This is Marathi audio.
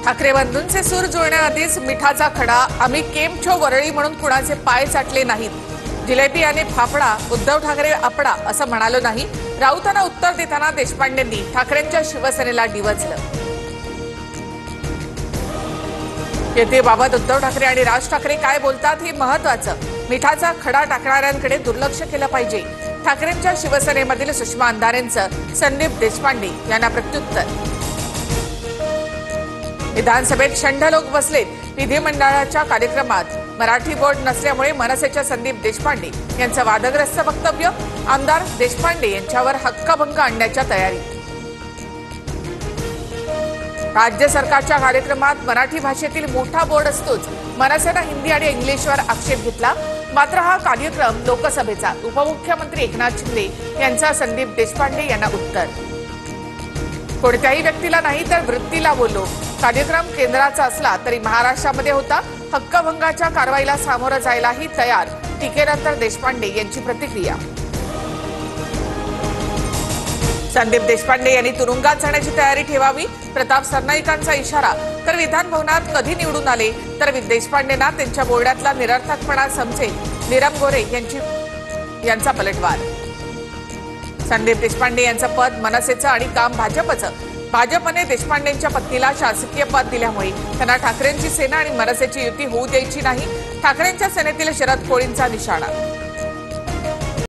ठाकरे बंधूंचे सूर जुळण्याआधीच मिठाचा खडा आम्ही केमछो वरळी म्हणून कुणाचे पाय चाटले नाहीत। जिलेबी आणि फाफडा उद्धव ठाकरे आपडा असं म्हणालो नाही। राऊतांना उत्तर देताना देशपांडेंनी ठाकरेंच्या शिवसेनेला डिवचलं। युतीबाबत उद्धव ठाकरे आणि राज ठाकरे काय बोलतात हे महत्त्वाचं। मिठाचा खडा टाकणाऱ्यांकडे दुर्लक्ष केलं पाहिजे। ठाकरेंच्या शिवसेनेमधील सुषमा अंधारेंचं संदीप देशपांडे यांना प्रत्युत्तर। विधानसभेत शंठ लोक बसलेत। विधिमंडळाच्या कार्यक्रमात मराठी बोर्ड नसल्यामुळे मनसेच्या संदीप देशपांडे यांचं वादग्रस्त वक्तव्य। आमदार देशपांडे यांच्यावर हक्कभंग आणण्याच्या तयारीत। राज्य सरकारच्या कार्यक्रमात मराठी भाषेतील मोठा बोर्ड असतोच। मनसेनं हिंदी आणि इंग्लिशवर आक्षेप घेतला। मात्र हा कार्यक्रम लोकसभेचा। उपमुख्यमंत्री एकनाथ शिंदे यांचा संदीप देशपांडे यांना उत्तर। कोणत्याही व्यक्तीला नाही तर वृत्तीला बोललो। कार्यक्रम केंद्राचा असला तरी महाराष्ट्रामध्ये होता। हक्कभंगाच्या कारवाईला सामोरं जायलाही तयार। टीकेनंतर देशपांडे यांची प्रतिक्रिया। संदीप देशपांडे यांनी तुरुंगात जाण्याची तयारी ठेवावी। प्रताप सरनाईकांचा इशारा। तर विधान भवनात कधी निवडून आले तर देशपांडेंना त्यांच्या बोलण्यातला निरर्थकपणा समजेल। नीरम गोरे यांचा पलटवार। संदीप देशपांडे यांचं पद मनसेचं आणि काम भाजपचं। भाजपने देशपांडेंच्या पत्नीला शासकीय पद दिल्यामुळे त्यांना ठाकरेंची सेना आणि मनसेची युती होऊ द्यायची नाही। ठाकरेंच्या सेनेतील शरद कोळींचा निशाणा।